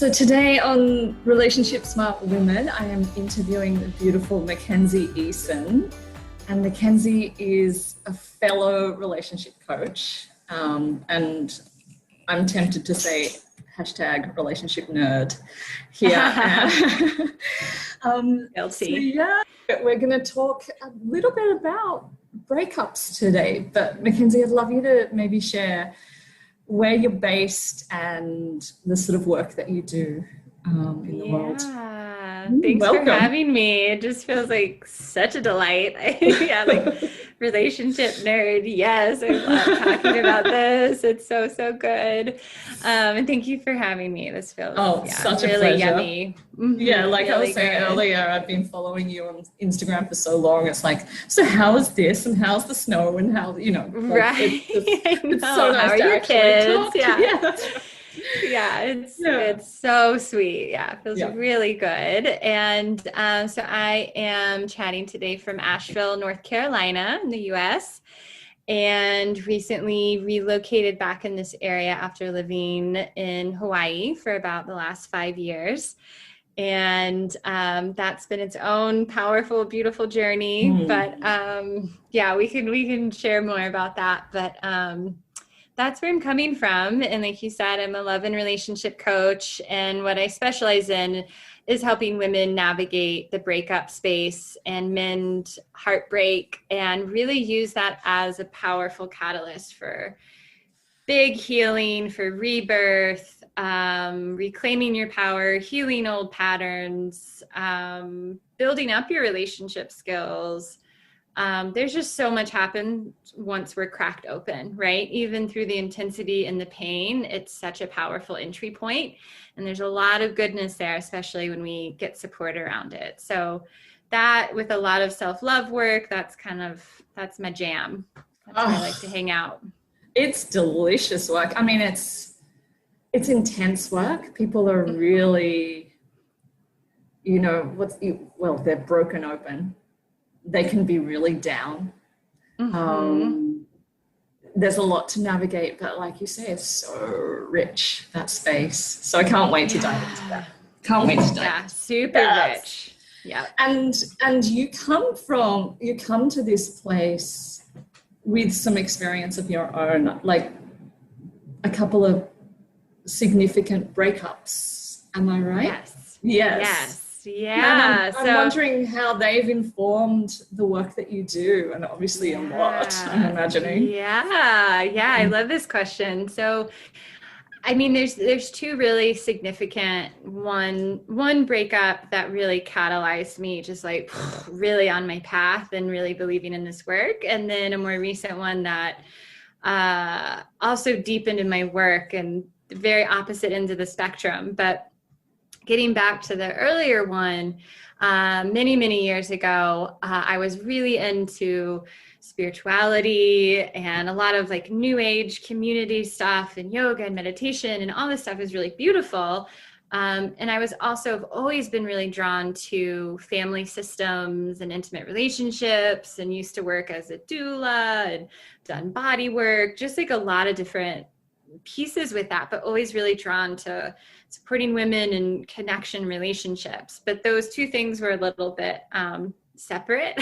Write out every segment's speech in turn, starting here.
So today on Relationship Smart Women, I am interviewing the beautiful Mackenzie Eason. And Mackenzie is a fellow relationship coach. And I'm tempted to say hashtag relationship nerd here. Guilty. So we're going to talk a little bit about breakups today. But Mackenzie, I'd love you to maybe share where you're based and the sort of work that you do in the world. Thanks Welcome. for having me. It just feels like such a delight. Relationship nerd. Yes, I love talking about this. It's so good. And thank you for having me. This feels such really a pleasure. Yummy. Yeah, like really I was saying good. earlier, I've been following you on Instagram for so long. It's like, so how is this and how's the snow and how, Right. It's so nice How are to your actually kids? talk. Yeah. It's so sweet. Yeah, it feels really good. And so I am chatting today from Asheville, North Carolina in the US, and recently relocated back in this area after living in Hawaii for about the last 5 years. And that's been its own powerful, beautiful journey. But we can share more about that. But that's where I'm coming from. And like you said, I'm a love and relationship coach. And what I specialize in is helping women navigate the breakup space and mend heartbreak and really use that as a powerful catalyst for big healing, for rebirth, reclaiming your power, healing old patterns, building up your relationship skills. There's just so much happens once we're cracked open, right? Even through the intensity and the pain, it's such a powerful entry point. And there's a lot of goodness there, especially when we get support around it. So that, with a lot of self-love work, that's my jam. That's where I like to hang out. It's delicious work. I mean, it's intense work. People are really, they're broken open. They can be really down. There's a lot to navigate, but like you say, it's so rich, that space. So I can't wait to dive into that. Can't wait to dive. Yeah, super rich. Yeah. And you come to this place with some experience of your own, like a couple of significant breakups. Am I right? Yes. Yeah. I'm wondering how they've informed the work that you do, and obviously a lot, I'm imagining. Yeah. I love this question. So, I mean, there's two really significant, one breakup that really catalyzed me, just like really on my path and really believing in this work. And then a more recent one that also deepened in my work and very opposite ends of the spectrum. But getting back to the earlier one, many years ago, I was really into spirituality and a lot of like new age community stuff and yoga and meditation, and all this stuff is really beautiful. And I was also have always been really drawn to family systems and intimate relationships, and used to work as a doula and done body work, just like a lot of different pieces with that, but always really drawn to supporting women and connection relationships. But those two things were a little bit separate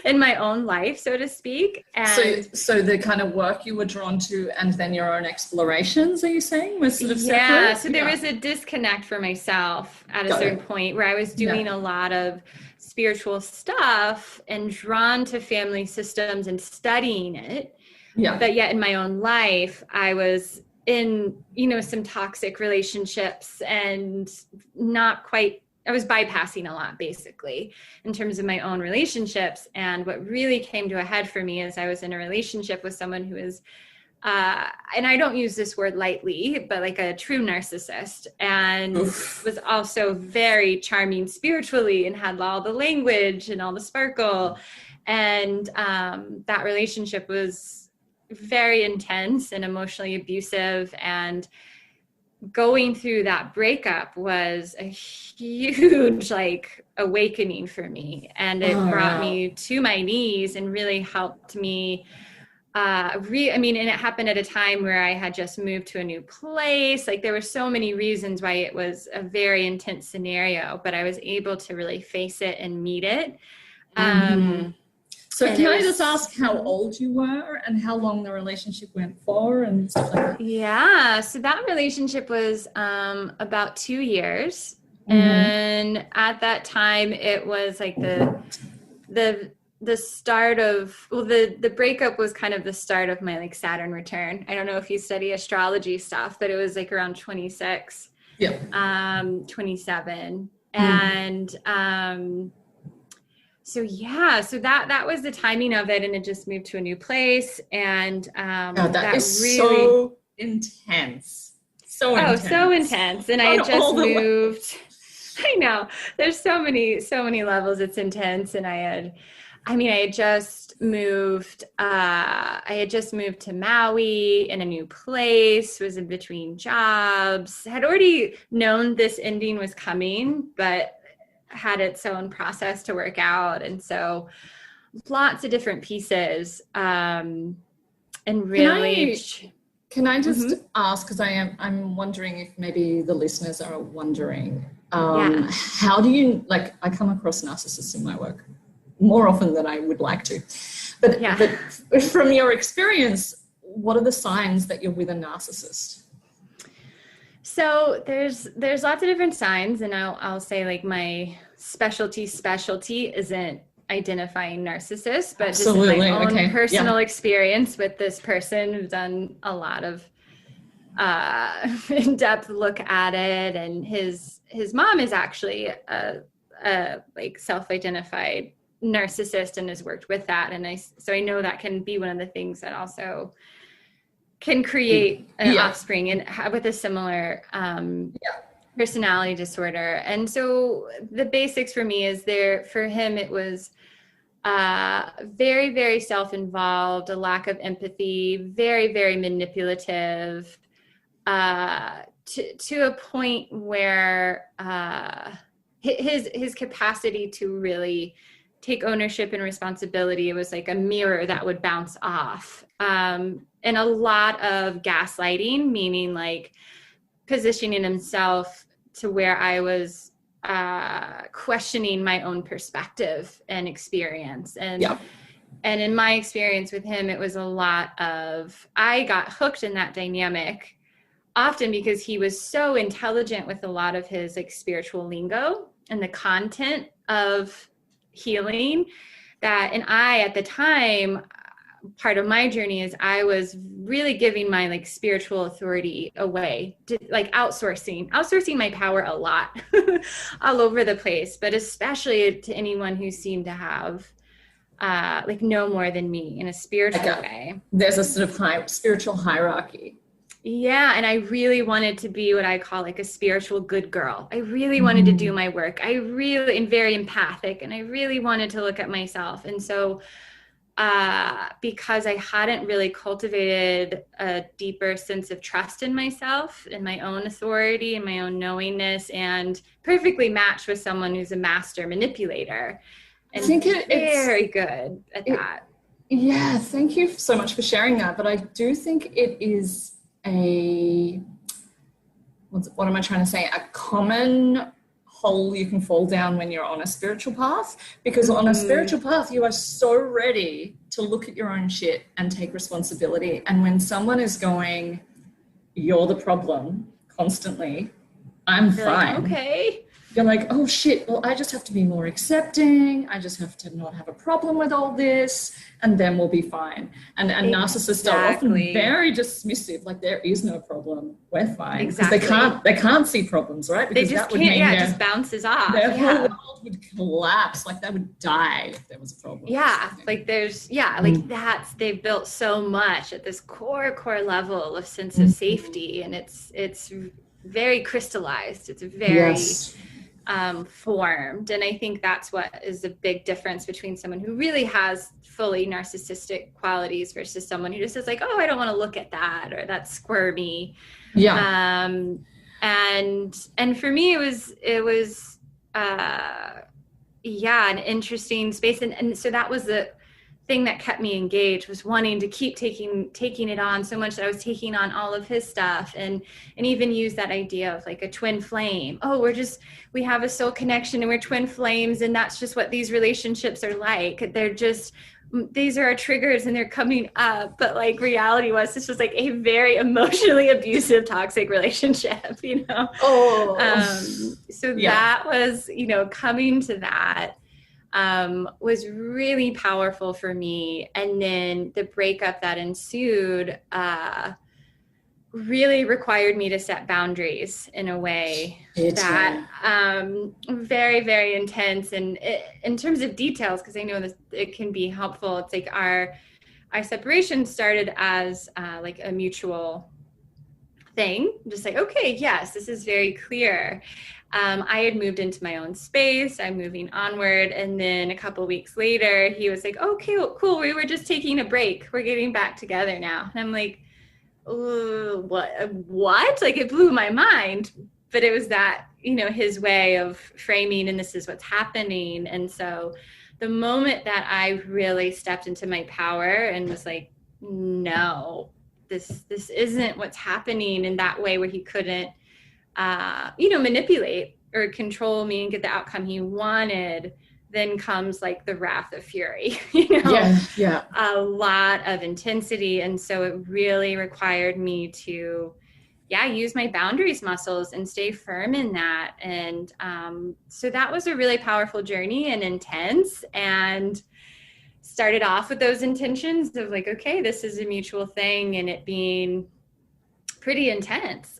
in my own life, so to speak. And so the kind of work you were drawn to and then your own explorations, are you saying, was sort of separate? Yeah, so there was a disconnect for myself at a certain point where I was doing a lot of spiritual stuff and drawn to family systems and studying it. Yeah. But yet in my own life, I was in, some toxic relationships and I was bypassing a lot, basically, in terms of my own relationships. And what really came to a head for me is I was in a relationship with someone who is, and I don't use this word lightly, but like a true narcissist, and was also very charming spiritually and had all the language and all the sparkle. And that relationship was very intense and emotionally abusive, and going through that breakup was a huge awakening for me, and it brought me to my knees and really helped me and it happened at a time where I had just moved to a new place. Like there were so many reasons why it was a very intense scenario, but I was able to really face it and meet it. So can I just ask how old you were and how long the relationship went for and stuff like that? Yeah, so that relationship was about 2 years. And at that time it was like the start of, well, the breakup was kind of the start of my like Saturn return. I don't know if you study astrology stuff, but it was like around 26, 27. And so that was the timing of it, and it just moved to a new place. And that is really so intense. So intense. And I had just moved. I know there's so many levels. It's intense. And I had just moved. I had just moved to Maui in a new place, was in between jobs, had already known this ending was coming, but had its own process to work out. And so lots of different pieces. And really. Can I just ask, because I'm wondering if maybe the listeners are wondering, how do you, like, I come across narcissists in my work more often than I would like to, but from your experience, what are the signs that you're with a narcissist? So there's lots of different signs, and I'll say like my specialty isn't identifying narcissists, but just in my own personal experience with this person who's done a lot of in-depth look at it. And his mom is actually a like self-identified narcissist and has worked with that. And so I know that can be one of the things that also can create an offspring and with a similar personality disorder. And so the basics for me is for him, it was very, very self-involved, a lack of empathy, very, very manipulative, to a point where his capacity to really take ownership and responsibility, it was like a mirror that would bounce off. And a lot of gaslighting, meaning like positioning himself to where I was questioning my own perspective and experience. And in my experience with him, it was a lot of, I got hooked in that dynamic often because he was so intelligent with a lot of his like spiritual lingo and the content of healing and I, at the time, part of my journey is I was really giving my like spiritual authority away, like outsourcing my power a lot all over the place, but especially to anyone who seemed to have like know more than me in a spiritual way. There's a sort of spiritual hierarchy. Yeah. And I really wanted to be what I call like a spiritual good girl. I really wanted to do my work. And very empathic. And I really wanted to look at myself. And so because I hadn't really cultivated a deeper sense of trust in myself, in my own authority, and my own knowingness, and perfectly matched with someone who's a master manipulator. And I think it's very good at that. Yeah, thank you so much for sharing that. But I do think it is what am I trying to say? A common hole you can fall down when you're on a spiritual path, because on a spiritual path, you are so ready to look at your own shit and take responsibility. And when someone is going, you're the problem constantly, I'm fine. Like, okay. You're like, oh shit, well, I just have to be more accepting. I just have to not have a problem with all this, and then we'll be fine. And narcissists are often very dismissive, like there is no problem, we're fine. Exactly. They can't see problems, right? Because they just can't, it just bounces off. Their whole world would collapse, like they would die if there was a problem. Yeah, like they've built so much at this core level of sense of safety, and it's very crystallized. It's very formed. And I think that's what is the big difference between someone who really has fully narcissistic qualities versus someone who just is like, oh, I don't want to look at that, or that's squirmy. Yeah. And for me, it was an interesting space. And so that was the thing that kept me engaged was wanting to keep taking it on so much that I was taking on all of his stuff, and even use that idea of like a twin flame. Oh, we have a soul connection and we're twin flames, and that's just what these relationships are like. These are our triggers and they're coming up. But like reality was, this was like a very emotionally abusive, toxic relationship, you know? That was, you know, coming to that was really powerful for me. And then the breakup that ensued really required me to set boundaries in a way that very, very intense. And in terms of details, because I know this, it can be helpful. It's like our separation started as like a mutual thing, just like, okay, yes, this is very clear. I had moved into my own space. I'm moving onward. And then a couple of weeks later, he was like, okay, cool. We were just taking a break. We're getting back together now. And I'm like, what? Like, it blew my mind. But it was that, you know, his way of framing, and this is what's happening. And so the moment that I really stepped into my power and was like, no, this isn't what's happening in that way, where he couldn't, you know, manipulate or control me and get the outcome he wanted, then comes like the wrath of fury, you know, a lot of intensity. And so it really required me to, use my boundaries muscles and stay firm in that. And so that was a really powerful journey and intense, and started off with those intentions of like, okay, this is a mutual thing, and it being pretty intense.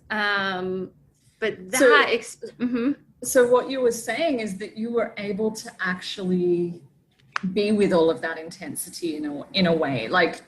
So what you were saying is that you were able to actually be with all of that intensity in a way, like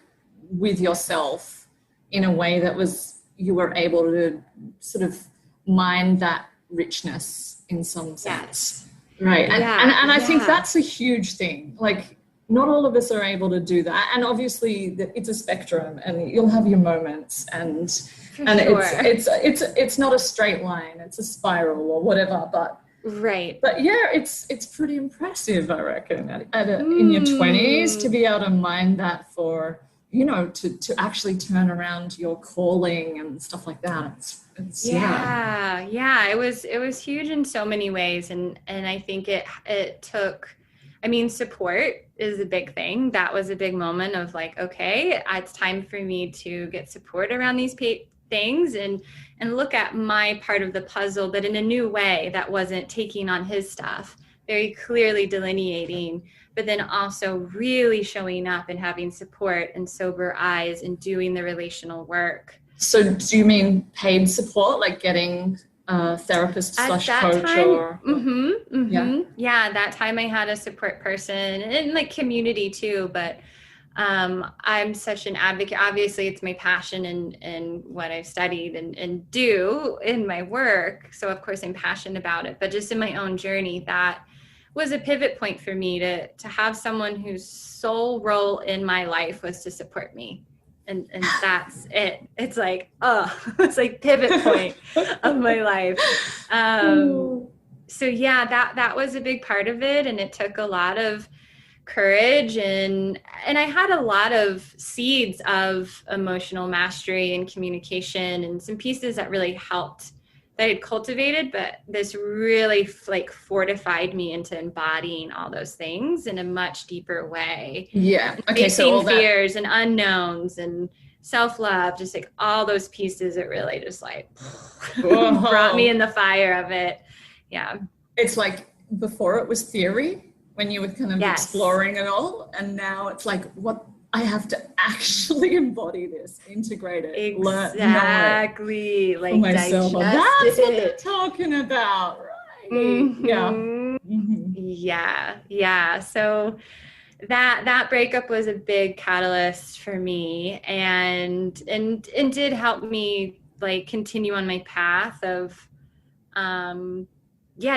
with yourself, in a way that was, you were able to sort of mine that richness in some sense. Right. And I think that's a huge thing. Like, not all of us are able to do that. And obviously it's a spectrum, and you'll have your moments, and it's not a straight line, it's a spiral or whatever, but it's pretty impressive, I reckon, in your 20s to be able to mind that, for, you know, to actually turn around your calling and stuff like that. It was huge in so many ways, and I think it took, I mean, support is a big thing. That was a big moment of like, okay, it's time for me to get support around these things and look at my part of the puzzle, but in a new way that wasn't taking on his stuff, very clearly delineating, but then also really showing up and having support and sober eyes and doing the relational work. So do you mean paid support, like getting a therapist / coach? That time I had a support person, and like community too, but I'm such an advocate. Obviously it's my passion and what I've studied and do in my work, so of course I'm passionate about it, but just in my own journey, that was a pivot point for me to have someone whose sole role in my life was to support me. And that's it. It's like, it's like pivot point of my life. So that was a big part of it. And it took a lot of courage, and I had a lot of seeds of emotional mastery and communication and some pieces that really helped, that I had cultivated, but this really like fortified me into embodying all those things in a much deeper way. Yeah. Okay. Facing all fears and unknowns and self-love, just like all those pieces, it really just like brought me in the fire of it. Yeah. It's like before it was theory when you were kind of exploring it all, and now it's like, what, I have to actually embody this, integrate it, exactly, learn, like myself. That's what they're talking about, right? Yeah. So that breakup was a big catalyst for me, and did help me like continue on my path of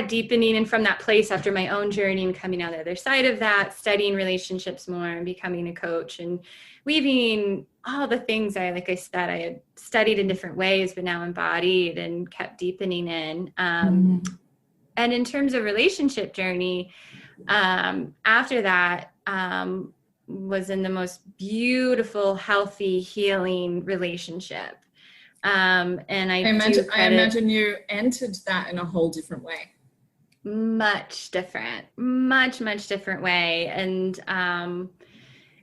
deepening, and from that place after my own journey and coming out the other side of that, studying relationships more and becoming a coach and weaving all the things I had studied in different ways, but now embodied and kept deepening in. And in terms of relationship journey, after that, was in the most beautiful, healthy, healing relationship. And I imagine you entered that in a whole different way. Much different way. And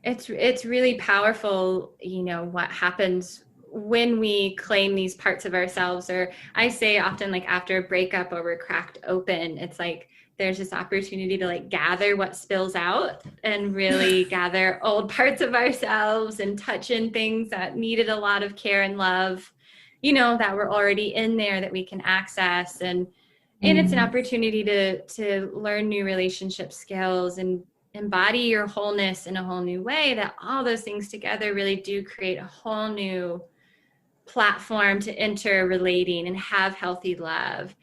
it's really powerful, what happens when we claim these parts of ourselves. Or I say often, like, after a breakup or we're cracked open, it's like there's this opportunity to like gather what spills out and really gather old parts of ourselves and touch in things that needed a lot of care and love, that were already in there that we can access. And it's an opportunity to learn new relationship skills and embody your wholeness in a whole new way, that all those things together really do create a whole new platform to interrelating and have healthy love.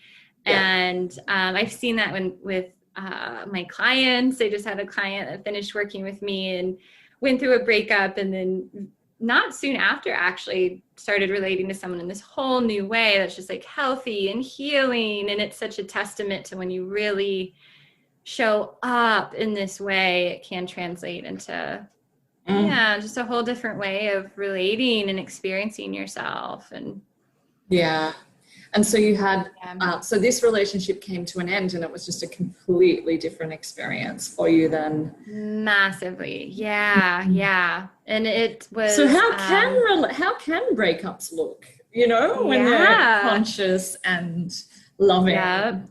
Yeah. And I've seen that with my clients. I just had a client that finished working with me and went through a breakup, and then not soon after actually started relating to someone in this whole new way that's just like healthy and healing. And it's such a testament to when you really show up in this way, it can translate into just a whole different way of relating and experiencing yourself. And and so you had so this relationship came to an end, and it was just a completely different experience for you then. Massively. And it was, so how can breakups look, when they're conscious and loving? And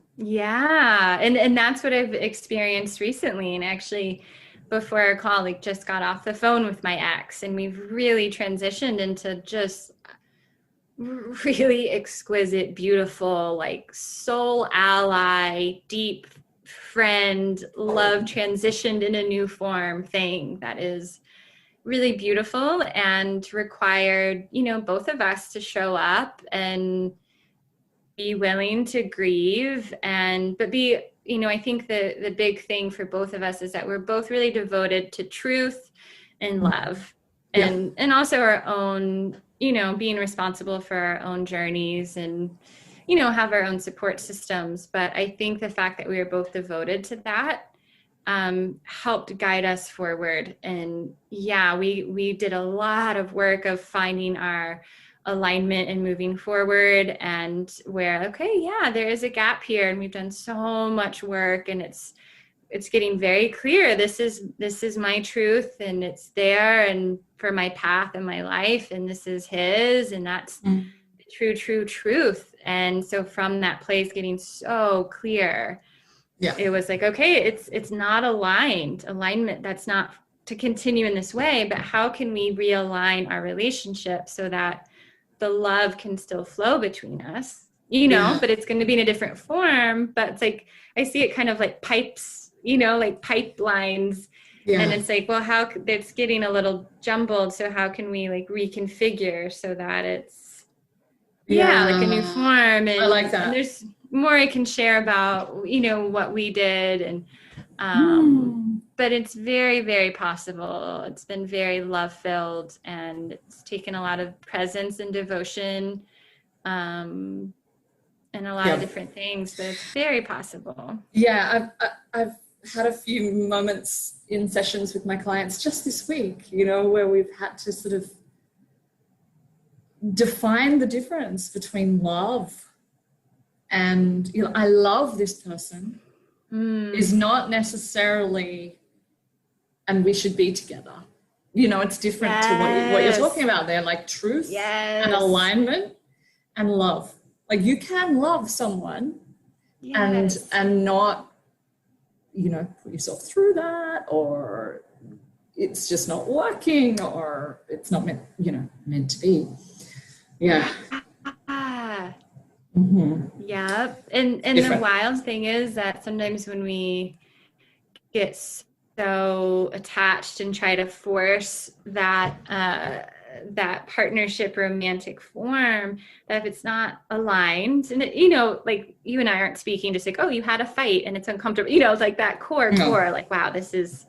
that's what I've experienced recently. And actually, before our call, like, just got off the phone with my ex, and we've really transitioned into just really exquisite, beautiful, like soul ally, deep friend, love transitioned in a new form thing that is really beautiful and required, both of us to show up and be willing to grieve but be, I think the big thing for both of us is that we're both really devoted to truth and love and also our own, being responsible for our own journeys and, have our own support systems. But I think the fact that we were both devoted to that helped guide us forward. And we did a lot of work of finding our alignment and moving forward, and where, there is a gap here, and we've done so much work, and it's getting very clear. This is my truth, and it's there, and for my path and my life, and this is his, and that's the true truth. And so from that place, getting so clear, it was like, it's not alignment. That's not to continue in this way, but how can we realign our relationship so that the love can still flow between us, but it's going to be in a different form. But it's like, I see it kind of like pipes, like pipelines. And it's like, well, it's getting a little jumbled. So how can we like reconfigure so that it's, like a new form? And I like that. And there's more I can share about, what we did. And, but it's very, very possible. It's been very love-filled, and it's taken a lot of presence and devotion, and a lot of different things, but it's very possible. I've had a few moments in sessions with my clients just this week, where we've had to sort of define the difference between love and, I love this person is not necessarily, and we should be together. It's different to what you're talking about there, like truth and alignment and love. Like, you can love someone and not, put yourself through that, or it's just not working, or it's not meant to be. And the wild thing is that sometimes when we get so attached and try to force that partnership romantic form, that if it's not aligned, and like you and I aren't speaking just like, you had a fight and it's uncomfortable, it's like that core, like, wow, this does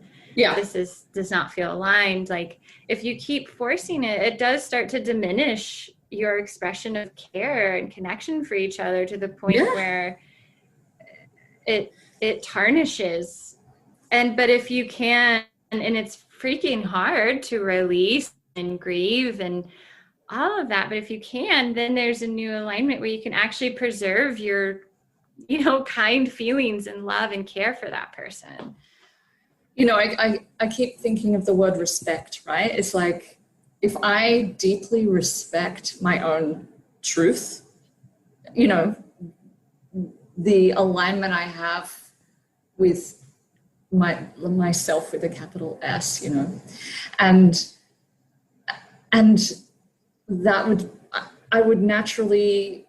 not feel aligned. Like, if you keep forcing it, it does start to diminish your expression of care and connection for each other, to the point where it tarnishes. But if you can, and it's freaking hard to release and grieve and all of that. But if you can, then there's a new alignment where you can actually preserve your, kind feelings and love and care for that person. I keep thinking of the word respect, right? It's like, if I deeply respect my own truth, the alignment I have with myself with a capital S, and I would naturally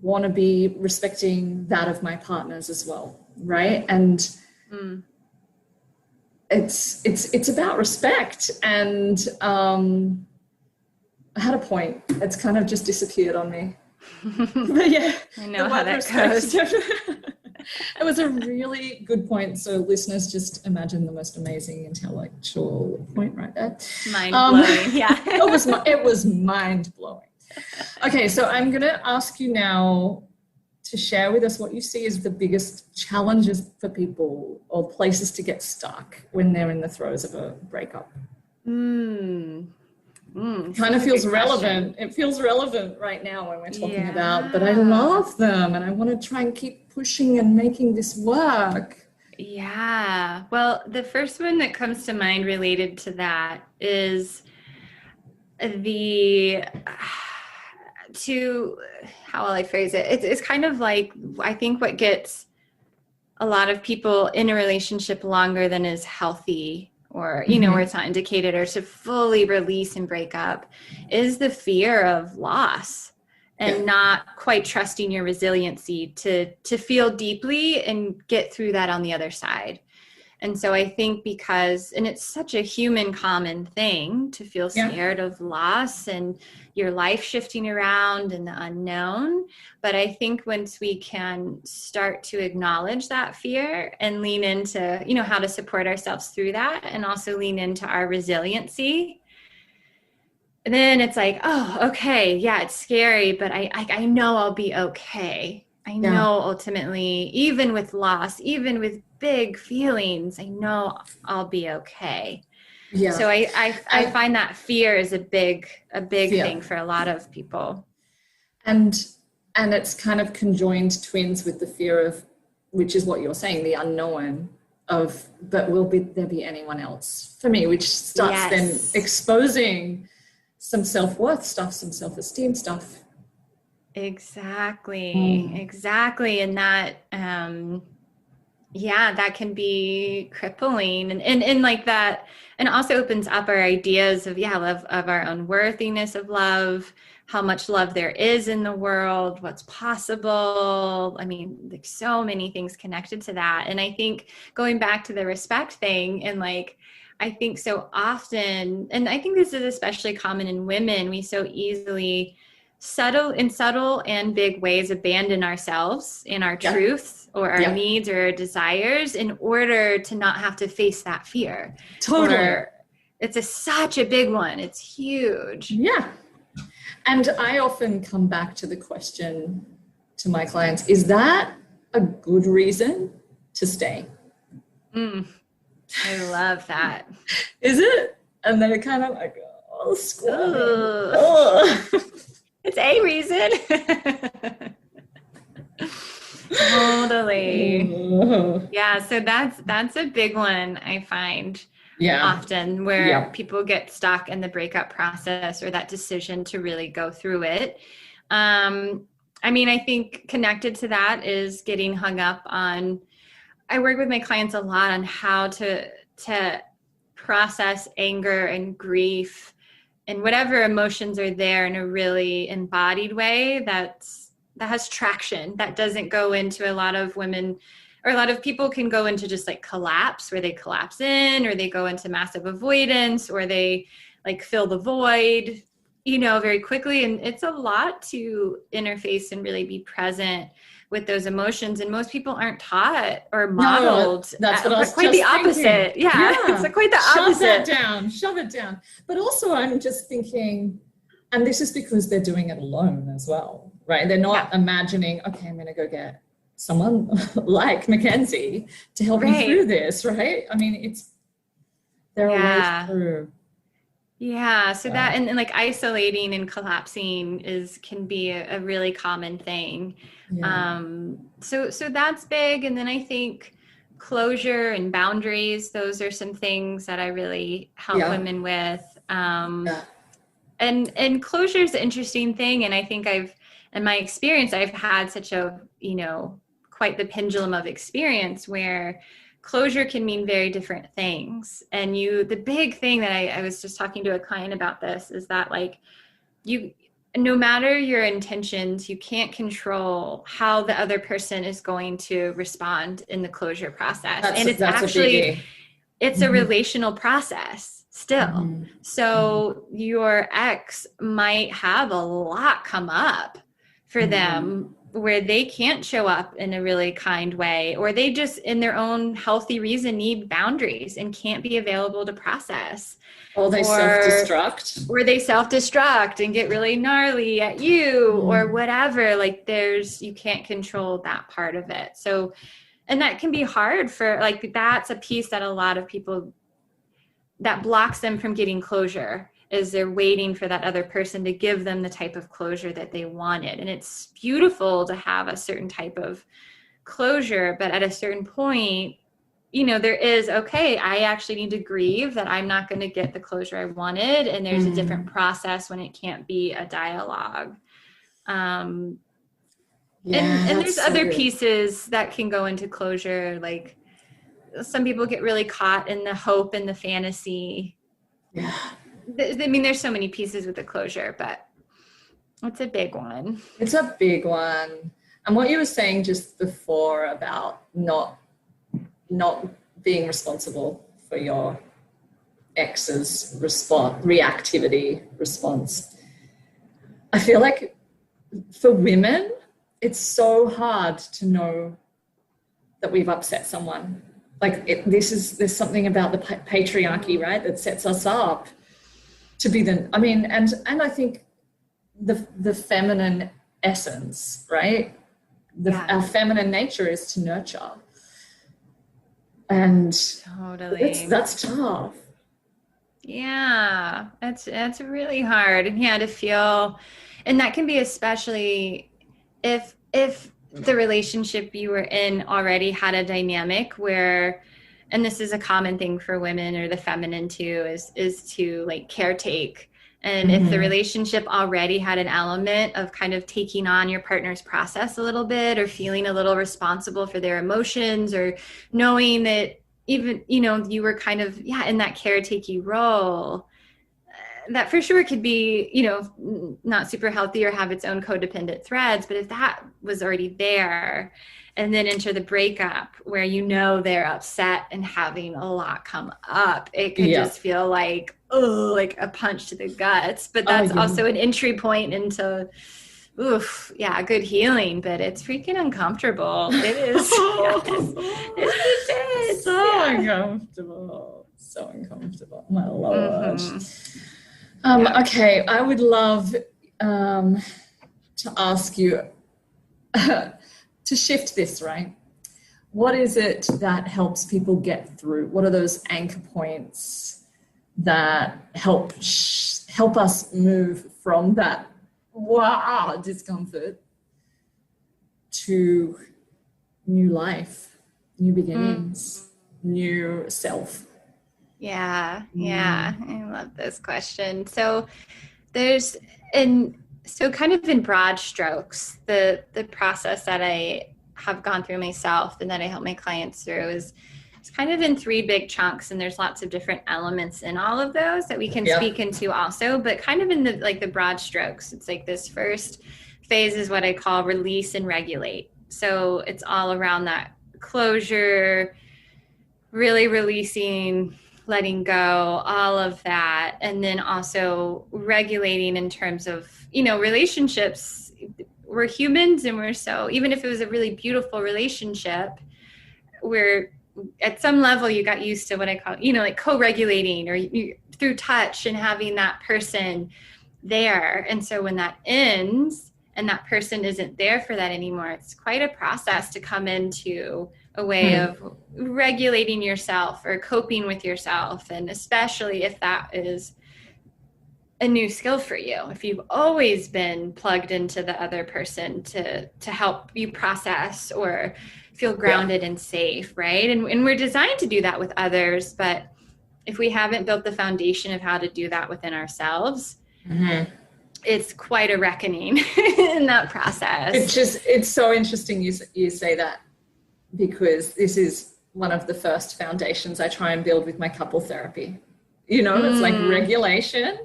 want to be respecting that of my partners as well, right? And it's about respect. And I had a point. It's kind of just disappeared on me. But yeah, I know how that goes. It was a really good point. So listeners, just imagine the most amazing intellectual point right there. Mind blowing. Yeah. It was mind blowing. Okay, so I'm going to ask you now to share with us what you see as the biggest challenges for people or places to get stuck when they're in the throes of a breakup. Kind of feels relevant. It feels relevant right now when we're talking about, but I love them and I want to try and keep pushing and making this work. Yeah. Well, the first one that comes to mind related to that is how will I phrase it? It's kind of like, I think what gets a lot of people in a relationship longer than is healthy, or, where it's not indicated, or to fully release and break up, is the fear of loss and not quite trusting your resiliency to feel deeply and get through that on the other side. And so I think and it's such a human common thing to feel scared of loss and your life shifting around and the unknown. But I think once we can start to acknowledge that fear and lean into, how to support ourselves through that, and also lean into our resiliency, then it's like, oh, okay, yeah, it's scary, but I know I'll be okay. I know ultimately, even with loss, even with big feelings, I know I'll be okay. Yeah. So I find that fear is a big thing for a lot of people. And it's kind of conjoined twins with the fear of, which is what you're saying, the unknown of, but will there be anyone else for me, which starts then exposing some self-worth stuff, some self-esteem stuff. Exactly. And that, that can be crippling and like that. And also opens up our ideas of our own worthiness of love, how much love there is in the world, what's possible. I mean, like so many things connected to that. And I think going back to the respect thing, and like, I think so often, and I think this is especially common in women, we so easily subtle and big ways abandon ourselves and our truths or our needs or our desires in order to not have to face that fear. Totally. Or it's such a big one. It's huge. Yeah. And I often come back to the question to my clients, is that a good reason to stay? I love that. Is it? And then it kind of like, squirming. It's a reason. Totally. Yeah. So that's a big one I find often, where people get stuck in the breakup process or that decision to really go through it. I mean, I think connected to that is getting hung up on, I work with my clients a lot on how to process anger and grief and whatever emotions are there in a really embodied way that has traction, that doesn't go into a lot of women, or a lot of people can go into just like collapse, where they collapse in, or they go into massive avoidance, or they like fill the void, very quickly. And it's a lot to interface and really be present with those emotions. And most people aren't taught or modeled. No, that's what I was quite the opposite. Yeah. It's quite the opposite. Shove it down. But also I'm just thinking, and this is because they're doing it alone as well, right? They're not imagining, okay, I'm going to go get someone like Mackenzie to help me through this, right? I mean, There are ways Yeah. through. Yeah. So that, and like isolating and collapsing can be a really common thing. Yeah. So that's big. And then I think closure and boundaries, those are some things that I really help Yeah. women with. Yeah. And closure is an interesting thing. And I think in my experience, I've had such a, quite the pendulum of experience where closure can mean very different things. And the big thing that I was just talking to a client about this is that like no matter your intentions, you can't control how the other person is going to respond in the closure process. And it's actually, it's a relational process still. So your ex might have a lot come up for them where they can't show up in a really kind way, or they just in their own healthy reason need boundaries and can't be available to process. Or they self-destruct. Or they self-destruct and get really gnarly at you or whatever. Like you can't control that part of it. So, and that can be hard for like, that's a piece that a lot of people, that blocks them from getting closure, is they're waiting for that other person to give them the type of closure that they wanted. And it's beautiful to have a certain type of closure, but at a certain point, there is, okay, I actually need to grieve that I'm not going to get the closure I wanted. And there's a different process when it can't be a dialogue. And there's other pieces that can go into closure. Like some people get really caught in the hope and the fantasy. Yeah. I mean, there's so many pieces with the closure, but it's a big one. It's a big one. And what you were saying just before about not being responsible for your ex's reactivity response. I feel like for women, it's so hard to know that we've upset someone. Like there's something about the patriarchy, right, that sets us up to be and I think the feminine essence, right? Our feminine nature is to nurture. And totally, that's tough. Yeah, that's really hard. And to feel, and that can be especially if the relationship you were in already had a dynamic where, and this is a common thing for women or the feminine too, is to like caretake. And if the relationship already had an element of kind of taking on your partner's process a little bit, or feeling a little responsible for their emotions, or knowing that even, you were kind of, in that caretaking role, that for sure could be, not super healthy or have its own codependent threads. But if that was already there, and then enter the breakup where, they're upset and having a lot come up, it could just feel like, like a punch to the guts. But that's also an entry point into, good healing. But it's freaking uncomfortable. It is. It's so uncomfortable. So uncomfortable. My Lord. Okay, I would love to ask you to shift this, right? What is it that helps people get through? What are those anchor points that help us move from that discomfort to new life, new beginnings, new self? I love this question. So kind of in broad strokes, the process that I have gone through myself and that I help my clients through is kind of in 3 big chunks, and there's lots of different elements in all of those that we can speak into also, but kind of in the broad strokes. It's like this first phase is what I call release and regulate. So it's all around that closure, really releasing, letting go, all of that. And then also regulating in terms of, relationships. We're humans, and even if it was a really beautiful relationship, we're at some level you got used to what I call, like co-regulating, or through touch and having that person there. And so when that ends, and that person isn't there for that anymore, it's quite a process to come into a way of regulating yourself or coping with yourself. And especially if that is a new skill for you, if you've always been plugged into the other person to help you process or feel grounded and safe, right? And we're designed to do that with others, but if we haven't built the foundation of how to do that within ourselves, it's quite a reckoning in that process. It's so interesting you say that, because this is one of the first foundations I try and build with my couple therapy. You know, it's like regulation.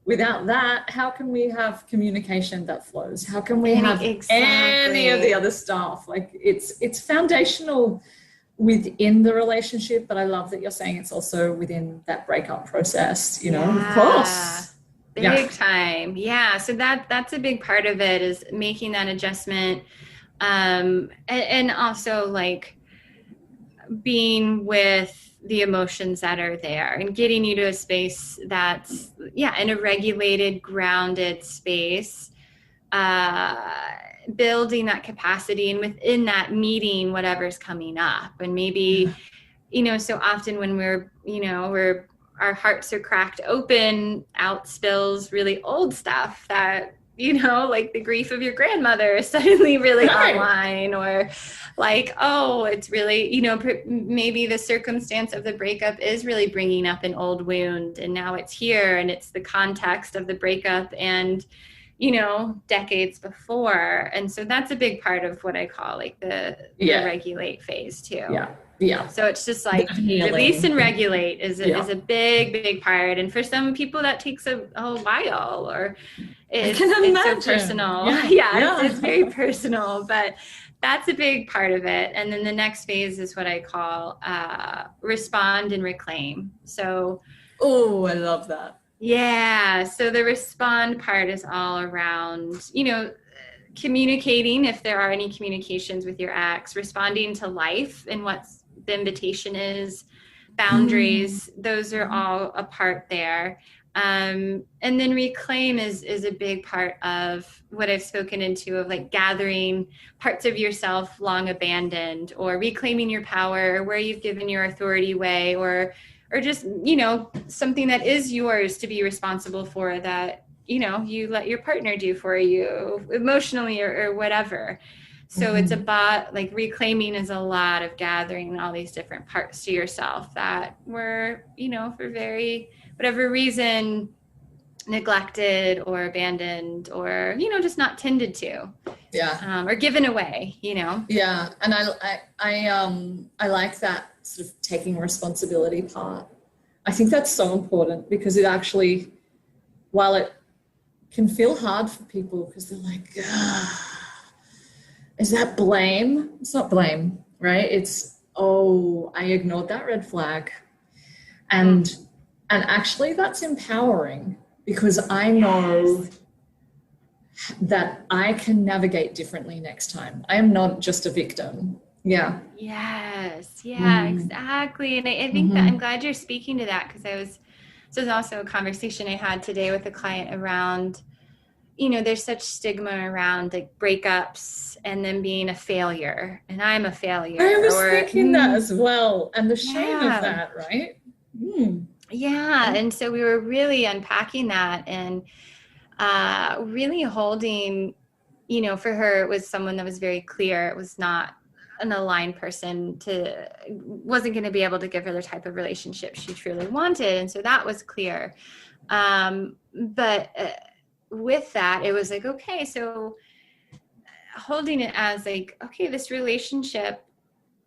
Without that, how can we have communication that flows? How can we have any of the other stuff? Like it's foundational within the relationship, but I love that you're saying it's also within that breakup process, you know, of course. Big time. Yeah. So that's a big part of it, is making that adjustment. And also like being with the emotions that are there and getting you to a space that's in a regulated, grounded space, building that capacity, and within that meeting whatever's coming up. And maybe, you know, so often when our hearts are cracked open, out spills really old stuff that, you know, like the grief of your grandmother is suddenly really online, or like, oh, it's really, you know, maybe the circumstance of the breakup is really bringing up an old wound, and now it's here, and it's the context of the breakup and, you know, decades before. And so that's a big part of what I call like the regulate phase too. Yeah. So it's just like release and regulate is a big part. And for some people that takes a while, or it's so personal. It's very personal, but that's a big part of it. And then the next phase is what I call respond and reclaim. So, oh, I love that. Yeah. So the respond part is all around, you know, communicating, if there are any communications with your ex, responding to life and what the invitation is, boundaries, those are all a part there. And then reclaim is a big part of what I've spoken into, of like gathering parts of yourself long abandoned, or reclaiming your power where you've given your authority away, or just, you know, something that is yours to be responsible for, that, you know, you let your partner do for you emotionally or whatever. So it's about like reclaiming is a lot of gathering all these different parts to yourself that were, you know, for whatever reason, neglected or abandoned, or, you know, just not tended to. Or given away, you know. And I like that sort of taking responsibility part. I think that's so important, because it actually, while it can feel hard for people because they're like, is that blame? It's not blame, right? It's, oh, I ignored that red flag. And actually that's empowering, because I know that I can navigate differently next time. I am not just a victim. Yes, exactly. And I think that I'm glad you're speaking to that, because this was also a conversation I had today with a client around, you know, there's such stigma around like breakups and then being a failure, and I'm a failure. I was thinking that as well, and the shame of that, right? And so we were really unpacking that, and really holding, you know, for her, it was someone that was very clear. It was not an aligned person, wasn't going to be able to give her the type of relationship she truly wanted. And so that was clear. But with that, it was like, okay, so holding it as like, okay, this relationship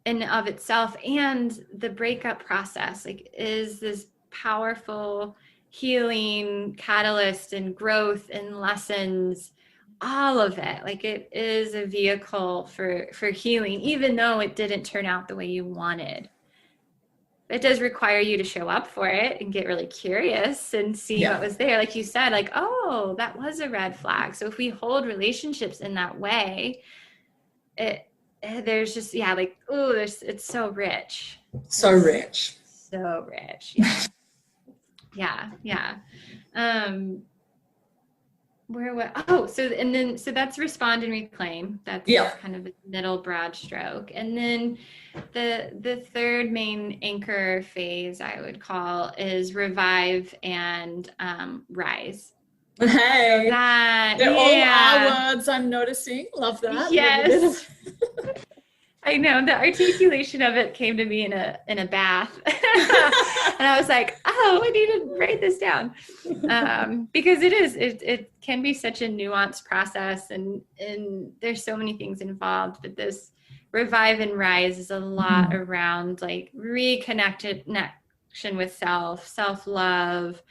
in of itself and the breakup process, like, is this powerful healing catalyst and growth and lessons, all of it. Like, it is a vehicle for healing, even though it didn't turn out the way you wanted. It does require you to show up for it and get really curious and see what was there. Like you said, like, oh, that was a red flag. So if we hold relationships in that way, there's just, like, oh, it's so rich. So rich. So rich. Yeah. So that's respond and reclaim. That's kind of a middle broad stroke. And then the third main anchor phase I would call is revive and rise. Hey, so that, they're all our words, I'm noticing. Love that. Yes. I know the articulation of it came to me in a bath. And I was like, oh, I need to write this down. Because it can be such a nuanced process, and there's so many things involved, but this revive and rise is a lot around like reconnected connection with self-love,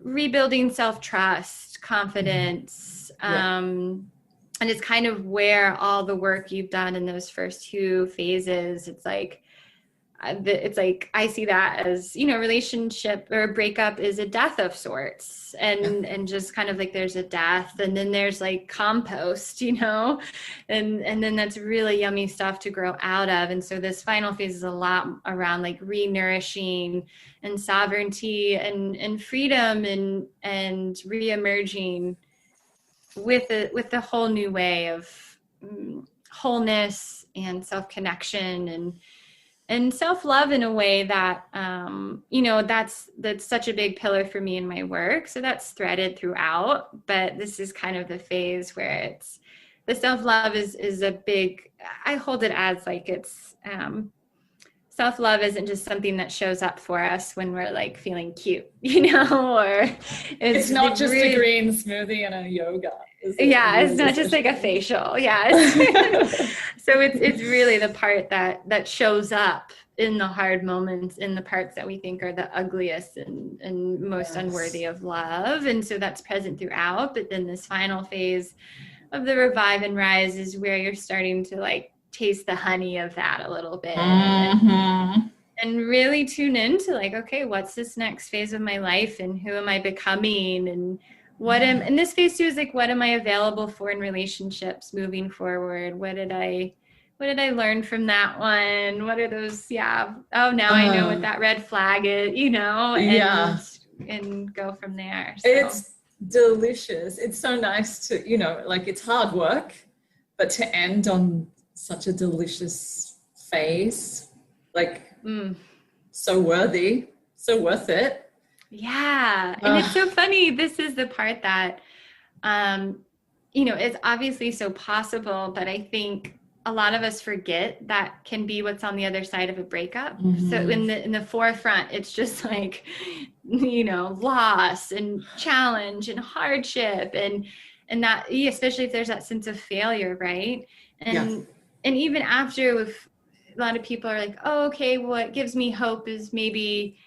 rebuilding self-trust, confidence, and it's kind of where all the work you've done in those first two phases, it's like I see that as, relationship or breakup is a death of sorts, and just kind of like there's a death, and then there's like compost, and then that's really yummy stuff to grow out of. And so this final phase is a lot around like re-nourishing and sovereignty and freedom and re-emerging with the whole new way of wholeness and self-connection and self-love in a way that, that's such a big pillar for me in my work. So that's threaded throughout, but this is kind of the phase where it's the self-love is a big, I hold it as like it's, self-love isn't just something that shows up for us when we're like feeling cute, or it's not just a green smoothie and a yoga. It's not just like a facial. So it's really the part that shows up in the hard moments, in the parts that we think are the ugliest and most unworthy of love. And so that's present throughout. But then this final phase of the revive and rise is where you're starting to like taste the honey of that a little bit and really tune into like, okay, what's this next phase of my life, and who am I becoming, and and this phase too is like, what am I available for in relationships moving forward? What did I learn from that one? What are those? Now I know what that red flag is, and go from there. So. It's delicious. It's so nice to, like it's hard work, but to end on such a delicious phase, like so worthy, so worth it. Yeah. And it's so funny. This is the part that, it's obviously so possible, but I think a lot of us forget that can be what's on the other side of a breakup. So in the forefront, it's just like, loss and challenge and hardship and that, especially if there's that sense of failure, right? And even after, a lot of people are like, oh, okay, what gives me hope is maybe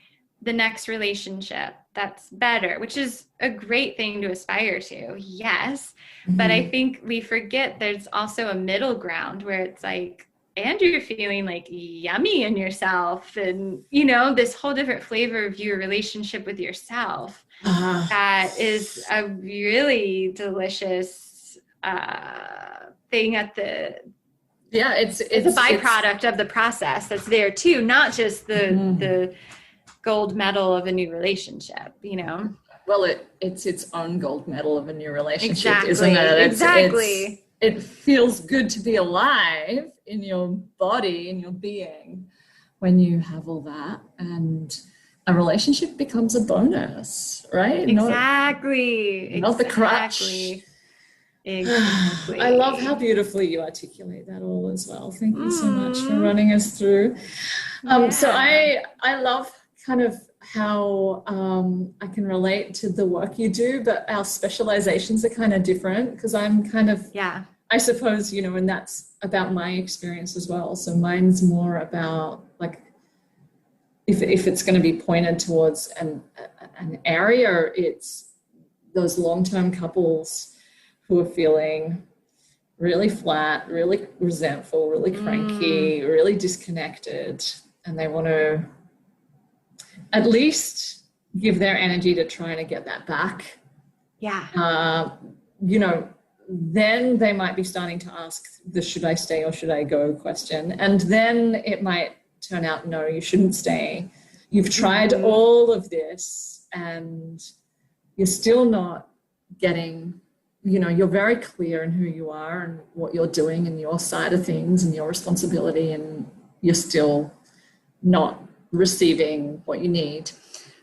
the next relationship that's better, which is a great thing to aspire to. Yes. But I think we forget there's also a middle ground where it's like, and you're feeling like yummy in yourself, and, this whole different flavor of your relationship with yourself. That is a really delicious thing at the, it's a byproduct of the process that's there too, not just the gold medal of a new relationship, Well, it's its own gold medal of a new relationship, isn't it? Exactly. It feels good to be alive in your body, in your being, when you have all that, and a relationship becomes a bonus, right? Exactly. Not the crutch. Exactly. I love how beautifully you articulate that all as well. Thank you so much for running us through. So I love kind of how I can relate to the work you do, but our specializations are kind of different, because I'm kind of, I suppose, and that's about my experience as well. So mine's more about like, if it's going to be pointed towards an area, it's those long-term couples who are feeling really flat, really resentful, really cranky, really disconnected, and they want to at least give their energy to trying to get that back. Then they might be starting to ask the should I stay or should I go question. And then it might turn out, no, you shouldn't stay. You've tried all of this and you're still not getting you're very clear in who you are and what you're doing and your side of things and your responsibility, and you're still not receiving what you need.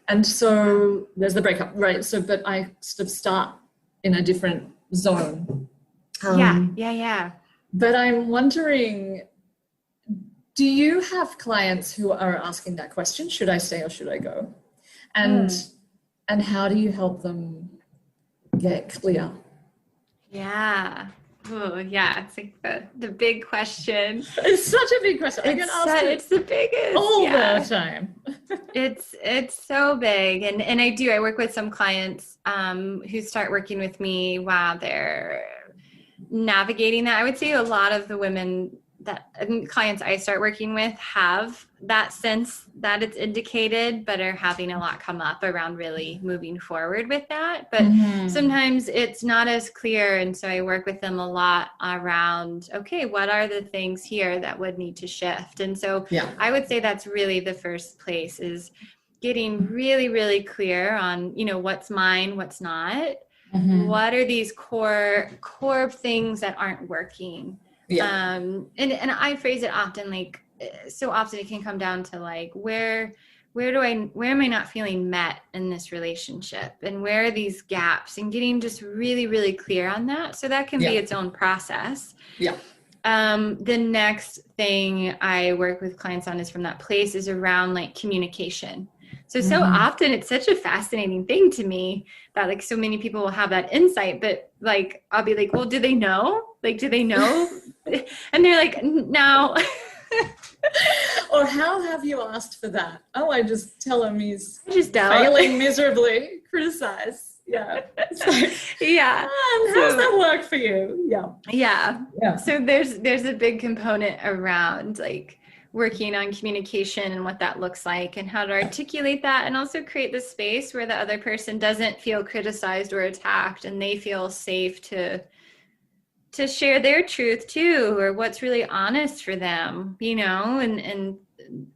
And so there's the breakup, right? So, but I sort of start in a different zone. Yeah. But I'm wondering, do you have clients who are asking that question? Should I stay or should I go? And how do you help them get clear? Yeah. Oh, yeah. It's like the big question. It's such a big question. I get asked it's the biggest all the time. It's so big. And I work with some clients who start working with me while they're navigating that. I would say a lot of the women clients I start working with have that sense that it's indicated, but are having a lot come up around really moving forward with that. But sometimes it's not as clear. And so I work with them a lot around, okay, what are the things here that would need to shift? And so I would say that's really the first place, is getting really, really clear on, what's mine, what's not. What are these core things that aren't working? And I phrase it often, like, so often it can come down to like, where am I not feeling met in this relationship, and where are these gaps, and getting just really, really clear on that. So that can be its own process. The next thing I work with clients on is from that place is around like communication. So often it's such a fascinating thing to me that like so many people will have that insight, but like, I'll be like, well, do they know? Like, do they know? And they're like, no. Or how have you asked for that? Oh, I just tell him he's failing miserably, criticize. Yeah. Yeah. How's that work for you? Yeah. So there's a big component around like working on communication and what that looks like and how to articulate that, and also create the space where the other person doesn't feel criticized or attacked, and they feel safe to share their truth too, or what's really honest for them, and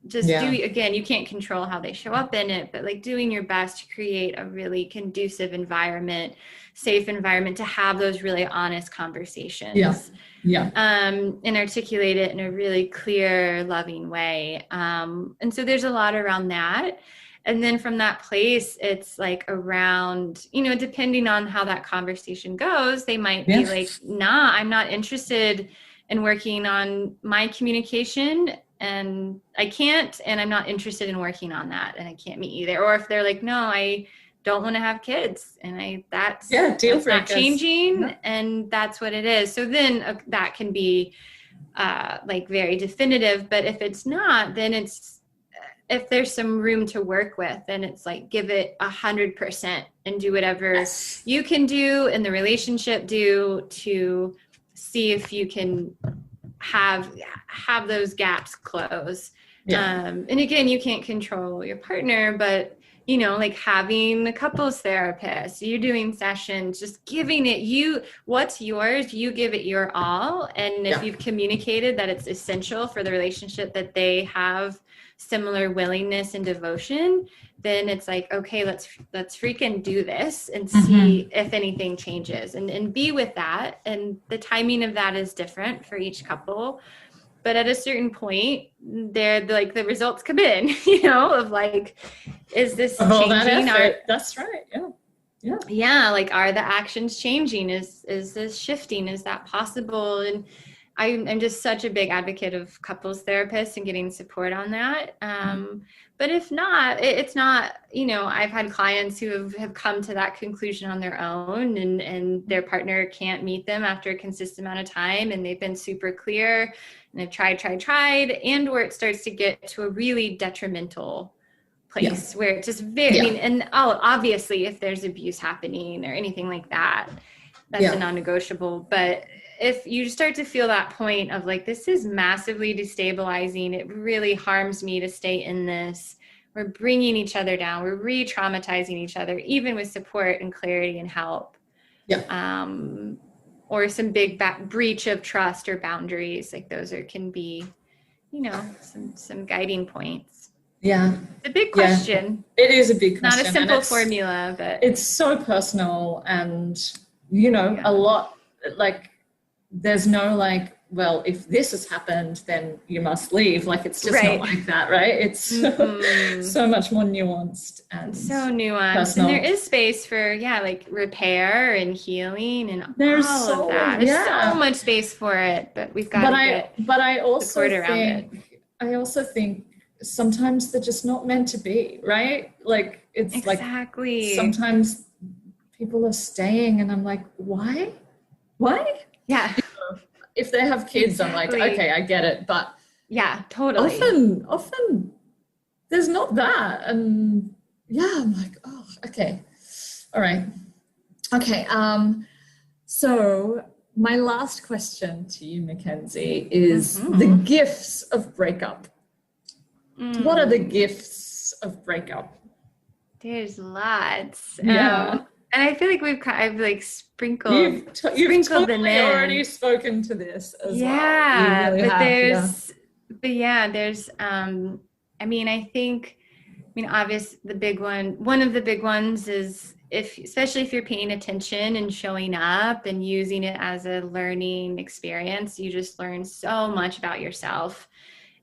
just again, you can't control how they show up in it, but like doing your best to create a really conducive environment, safe environment to have those really honest conversations. And articulate it in a really clear, loving way. And so there's a lot around that. And then from that place, it's like around, depending on how that conversation goes, they might be like, nah, I'm not interested in working on my communication, and I can't, and I'm not interested in working on that, and I can't meet you there. Or if they're like, no, I don't want to have kids, and that's not changing, and that's what it is. So then that can be like very definitive. But if it's not, then if there's some room to work with, then it's like, give it 100% and do whatever you can do in the relationship to see if you can have those gaps close. And again, you can't control your partner, but like having a couples therapist, you doing sessions, just giving it what's yours, you give it your all. And if you've communicated that it's essential for the relationship that they have similar willingness and devotion, then it's like, okay, let's freaking do this and see if anything changes, and be with that. And the timing of that is different for each couple. But at a certain point, they're like, the results come in, of like, is this changing? That's right. Yeah. Like, are the actions changing? Is this shifting? Is that possible? And I'm just such a big advocate of couples therapists and getting support on that. But if not, it's not, I've had clients who have come to that conclusion on their own, and their partner can't meet them after a consistent amount of time, and they've been super clear, and they've tried, and where it starts to get to a really detrimental place where it's just very, obviously if there's abuse happening or anything like that, that's a non-negotiable. But if you start to feel that point of like, this is massively destabilizing, it really harms me to stay in this, we're bringing each other down, we're re-traumatizing each other, even with support and clarity and help, or some big breach of trust or boundaries, like those can be, some guiding points. It's a big question. It is a big question. Not a simple formula, but it's so personal, and a lot, like, there's no like, well, if this has happened, then you must leave. Like, it's just not like that, right? It's so much more nuanced and so nuanced. personal. And there is space for, like repair and healing and There's all of that. There's so much space for it, but we've got but I also think sometimes they're just not meant to be, right? Like, it's exactly. Like sometimes people are staying and I'm like, why? Yeah. If they have kids, I'm like, okay, I get it. But yeah, totally. Often there's not that. And I'm like, oh, okay. All right. Okay. So my last question to you, Mackenzie, is the gifts of breakup. What are the gifts of breakup? There's lots. Yeah. And I feel like I've like sprinkled you've sprinkled totally them in. Already spoken to this as well. Yeah, really there's obvious one of the big ones is especially if you're paying attention and showing up and using it as a learning experience, you just learn so much about yourself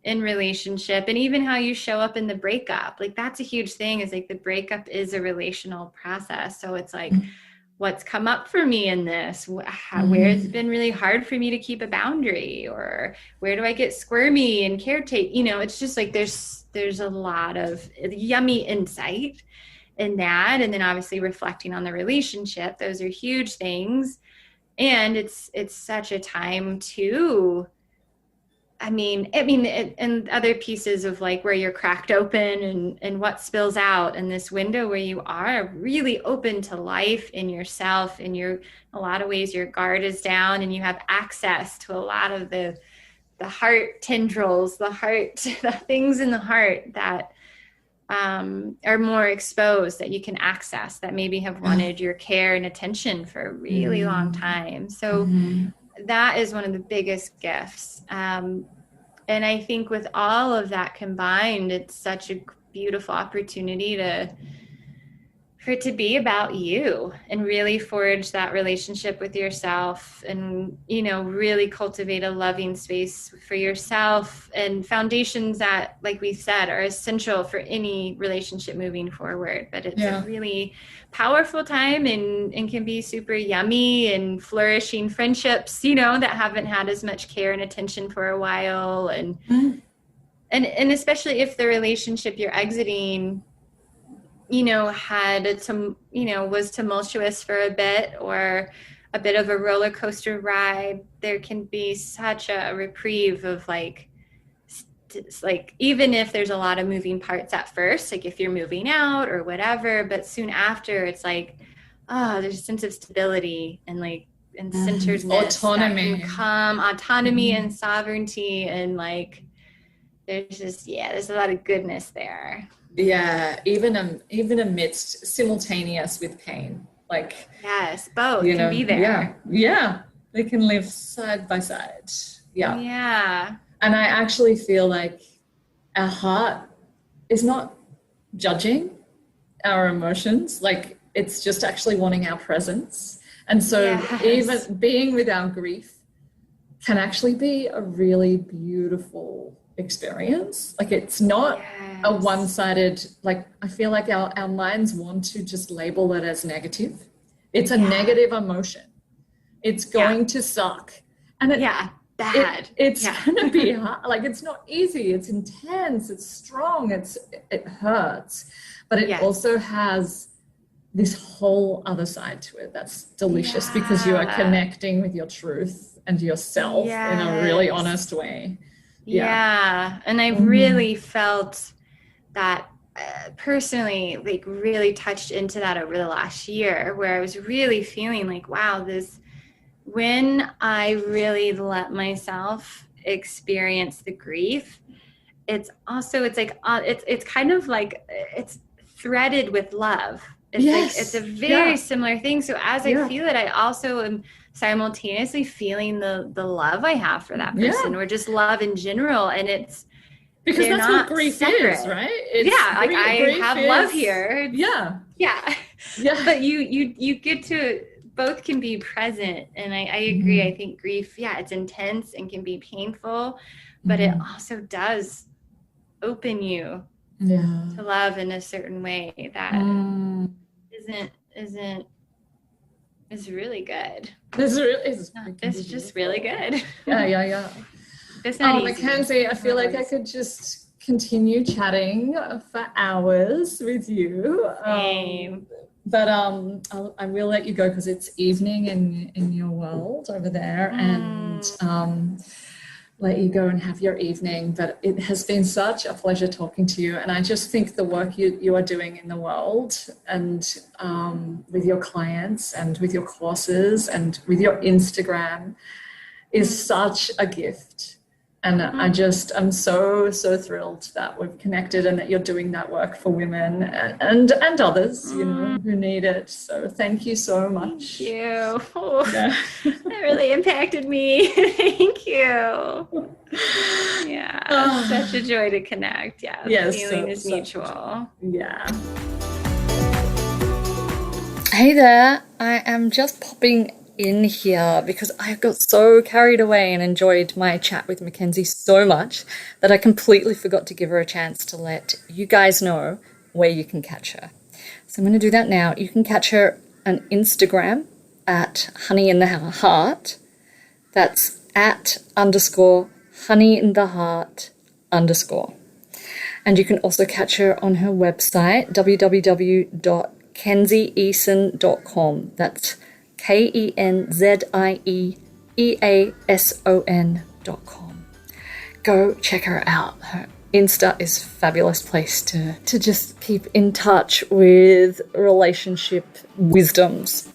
in relationship, and even how you show up in the breakup. Like, that's a huge thing, is like the breakup is a relational process. So it's like, what's come up for me in this? Where it's been really hard for me to keep a boundary, or where do I get squirmy and caretake? It's just like there's a lot of yummy insight in that. And then obviously reflecting on the relationship, those are huge things. And it's such a time to, and other pieces of like where you're cracked open and what spills out, in this window where you are really open to life in yourself, and a lot of ways your guard is down and you have access to a lot of the heart tendrils, the things in the heart that are more exposed, that you can access, that maybe have wanted your care and attention for a really long time. So that is one of the biggest gifts. And I think with all of that combined, it's such a beautiful opportunity for it to be about you and really forge that relationship with yourself, and, really cultivate a loving space for yourself, and foundations that, like we said, are essential for any relationship moving forward. But it's a really powerful time, and can be super yummy and flourishing friendships, that haven't had as much care and attention for a while. And especially if the relationship you're exiting, had some, was tumultuous for a bit, or a bit of a roller coaster ride, there can be such a reprieve of like, even if there's a lot of moving parts at first, like if you're moving out or whatever, but soon after it's like, there's a sense of stability and like, and centeredness, autonomy and sovereignty, and like, there's a lot of goodness there. Yeah, even amidst simultaneous with pain, like, yes, both can be there. Yeah, they can live side by side. Yeah. And I actually feel like our heart is not judging our emotions, like it's just actually wanting our presence. And so even being with our grief can actually be a really beautiful experience. Like, it's not a one-sided, like, I feel like our minds want to just label it as negative. It's a negative emotion. It's going to suck. And bad. It's going to be hard. Like, it's not easy. It's intense. It's strong. It hurts. But it also has this whole other side to it that's delicious, because you are connecting with your truth and yourself in a really honest way. And I really felt that personally, like, really touched into that over the last year, where I was really feeling like, wow, when I really let myself experience the grief, it's kind of like it's threaded with love. It's a very similar thing. So as I feel it, I also am simultaneously feeling the love I have for that person, or just love in general. And it's because that's what grief is, right? I have love here. Yeah. But you get to both can be present. And I agree. I think grief, it's intense and can be painful, but it also does open you to love in a certain way that is really good. It's just really good. Yeah. It's not easy. Mackenzie, I feel like I could just continue chatting for hours with you. Same. But I will let you go because it's evening in your world over there, and let you go and have your evening. But it has been such a pleasure talking to you, and I just think the work you are doing in the world and with your clients and with your courses and with your Instagram is such a gift. And I'm so thrilled that we've connected and that you're doing that work for women and others, who need it. So thank you so much. Thank you. That really impacted me. Thank you. Yeah, such a joy to connect. Yeah, the feeling is mutual. Yeah. Hey there, I am just popping in here because I got so carried away and enjoyed my chat with Mackenzie so much that I completely forgot to give her a chance to let you guys know where you can catch her. So I'm going to do that now. You can catch her on Instagram at Honey in the Heart. That's @_honeyintheheart_. And you can also catch her on her website, www.kenzieeason.com. That's KENZIEEASON.com. Go check her out. Her Insta is a fabulous place to just keep in touch with relationship wisdoms.